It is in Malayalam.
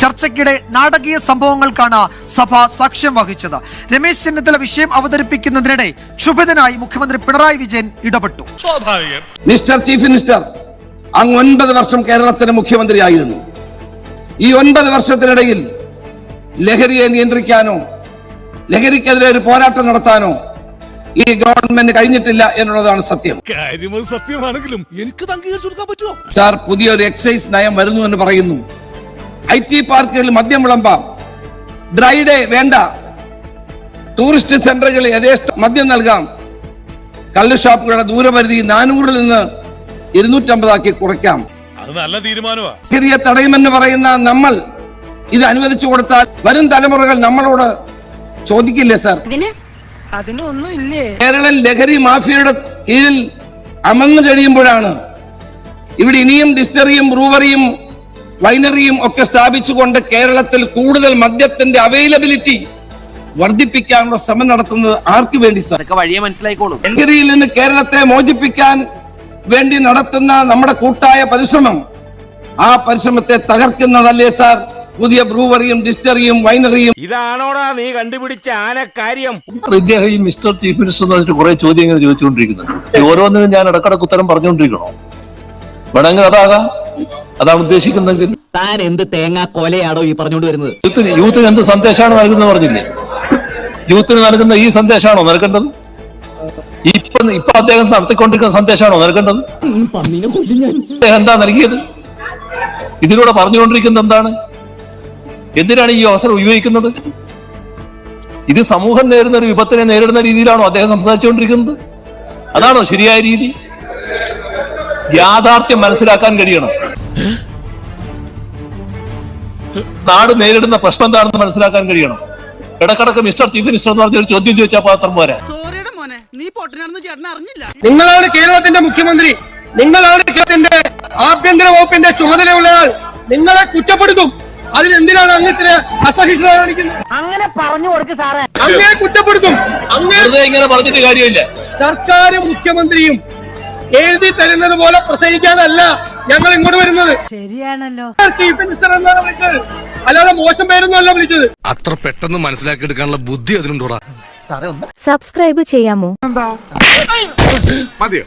ചർച്ചയ്ക്കിടെ നാടകീയ സംഭവങ്ങൾക്കാണ് സഭ സാക്ഷ്യം വഹിച്ചത്. രമേശ് ചെന്നിത്തല വിഷയം അവതരിപ്പിക്കുന്നതിനിടെ ക്ഷുഭിതനായി മുഖ്യമന്ത്രി പിണറായി വിജയൻ ഇടപെട്ടു. മിസ്റ്റർ ചീഫ് മിനിസ്റ്റർ, അങ്ങ് 9 വർഷം കേരളത്തിന്റെ മുഖ്യമന്ത്രിയായിരുന്നു. ഈ 9 വർഷത്തിനിടയിൽ ലഹരിയെ നിയന്ത്രിക്കാനോ ലഹരിക്കെതിരെ ഒരു പോരാട്ടം നടത്താനോ ഈ ഗവൺമെന്റ് കഴിഞ്ഞിട്ടില്ല എന്നുള്ളതാണ് സത്യം. സത്യമാണെങ്കിലും എനിക്ക് അംഗീകരിച്ചു കൊടുക്കാൻ പറ്റുമോ? സാർ, പുതിയൊരു എക്സൈസ് നയം വരുന്നു എന്ന് പറയുന്നു. IT പാർക്കുകളിൽ മദ്യം വിളമ്പാം, ഡ്രൈ ഡേ വേണ്ട, ടൂറിസ്റ്റ് സെന്ററുകളിൽ യഥേഷ്ടം മദ്യം നൽകാം, കള്ള് ഷാപ്പുകളുടെ ദൂരപരിധി 400-ൽ നിന്ന് 250 കുറയ്ക്കാം. അത് നല്ല തീരുമാനമാണ്. ലഹരിയെ തടയുമെന്ന് പറയുന്ന നമ്മൾ ഇത് അനുവദിച്ചു കൊടുത്താൽ വരും തലമുറകൾ നമ്മളോട് ചോദിക്കില്ലേ സാർ? കേരളം ലഹരി മാഫിയയുടെ കീഴിൽ അമർന്നു കഴിയുമ്പോഴാണ് ഇവിടെ ഇനിയും ഡിസ്റ്ററിയും ബ്രൂവറിയും വൈനറിയും ഒക്കെ സ്ഥാപിച്ചുകൊണ്ട് കേരളത്തിൽ കൂടുതൽ മദ്യത്തിന്റെ അവൈലബിലിറ്റി വർദ്ധിപ്പിക്കാനുള്ള ശ്രമം നടത്തുന്നത് ആർക്ക് വേണ്ടി സാർ? ലഹരിയിൽ നിന്ന് കേരളത്തെ മോചിപ്പിക്കാൻ വേണ്ടി നടത്തുന്ന നമ്മുടെ കൂട്ടായ പരിശ്രമം, ആ പരിശ്രമത്തെ തകർക്കുന്നതല്ലേ സാർ പുതിയ ബ്രൂവറിയും ഡിസ്റ്ററിയും വൈനറിയും? ഇതാണോടാ നീ കണ്ടുപിടിച്ച ആനക്കാര്യം? ഇദ്ദേഹം ഈ മിസ്റ്റർ ചീഫ് മിനിസ്റ്റർ എന്ന് പറഞ്ഞിട്ട് കുറെ ചോദ്യങ്ങൾ ചോദിച്ചുകൊണ്ടിരിക്കുന്നുണ്ട്. ഓരോന്നിനും ഞാൻ ഇടക്കിടക്ക് ഉത്തരം പറഞ്ഞുകൊണ്ടിരിക്കണോ? വേണമെങ്കിൽ അതാകാം, അതാണ് ഉദ്ദേശിക്കുന്നെങ്കിൽ. താൻ എന്ത് തേങ്ങാ കൊലയാണോ ഈ പറഞ്ഞുകൊണ്ട് വരുന്നത്? യൂത്തിന് എന്ത് സന്ദേശമാണ് നൽകുന്നത് പറഞ്ഞില്ലേ? യൂത്തിന് നൽകുന്ന ഈ സന്ദേശമാണോ നൽകേണ്ടത്? ഇപ്പൊ അദ്ദേഹം നടത്തിക്കൊണ്ടിരിക്കുന്ന സന്ദേശമാണോ നൽകേണ്ടത്? അദ്ദേഹം എന്താ നൽകിയത്? ഇതിലൂടെ പറഞ്ഞുകൊണ്ടിരിക്കുന്നത് എന്താണ്? എന്തിനാണ് ഈ അവസരം ഉപയോഗിക്കുന്നത്? ഇത് സമൂഹം നേരിടുന്ന ഒരു വിപത്തിനെ നേരിടുന്ന രീതിയിലാണോ അദ്ദേഹം സംസാരിച്ചുകൊണ്ടിരിക്കുന്നത്? അതാണോ ശരിയായ രീതി? യാഥാർത്ഥ്യം മനസ്സിലാക്കാൻ കഴിയണം. നാട് നേരിടുന്ന പ്രശ്നം എന്താണെന്ന് മനസ്സിലാക്കാൻ കഴിയണം. ഇടക്കിടക്ക് മിസ്റ്റർ ചീഫ് മിനിസ്റ്റർ എന്ന് പറഞ്ഞ ഒരു ചോദ്യം ചോദിച്ചാൽ പാത്രം പോരാ. നിങ്ങളാണ് കേരളത്തിന്റെ മുഖ്യമന്ത്രി, നിങ്ങളാണ് കേരളത്തിന്റെ ആഭ്യന്തര വകുപ്പിന്റെ ചുമതലയുള്ളയാൾ. നിങ്ങളെ കുറ്റപ്പെടുത്തും. അതിനെന്തിനാണ് അങ്ങത്തിന് അസഹിഷ്ണുത കാണിക്കുന്നത്? അങ്ങനെ പറഞ്ഞു കൊടുക്ക് സാറേ. അങ്ങേ കുറ്റപ്പെടുത്തും. ഇങ്ങനെ പറഞ്ഞിട്ട് കാര്യമില്ല. സർക്കാരും മുഖ്യമന്ത്രിയും എഴുതി തരുന്നത് പോലെ പ്രസംഗിക്കാനല്ല ഞങ്ങൾ ഇങ്ങോട്ട് വരുന്നത്. ശരിയാണല്ലോ. ചീഫ് മിനിസ്റ്റർ എന്നാണ് വിളിച്ചത്, അല്ലാതെ മോശം പേരൊന്നും അല്ല വിളിച്ചത്. അത്ര പെട്ടെന്ന് മനസ്സിലാക്കി എടുക്കാനുള്ള ബുദ്ധി അതിലുണ്ടോടാ? സബ്സ്ക്രൈബ് ചെയ്യാമോ? മതിയോ?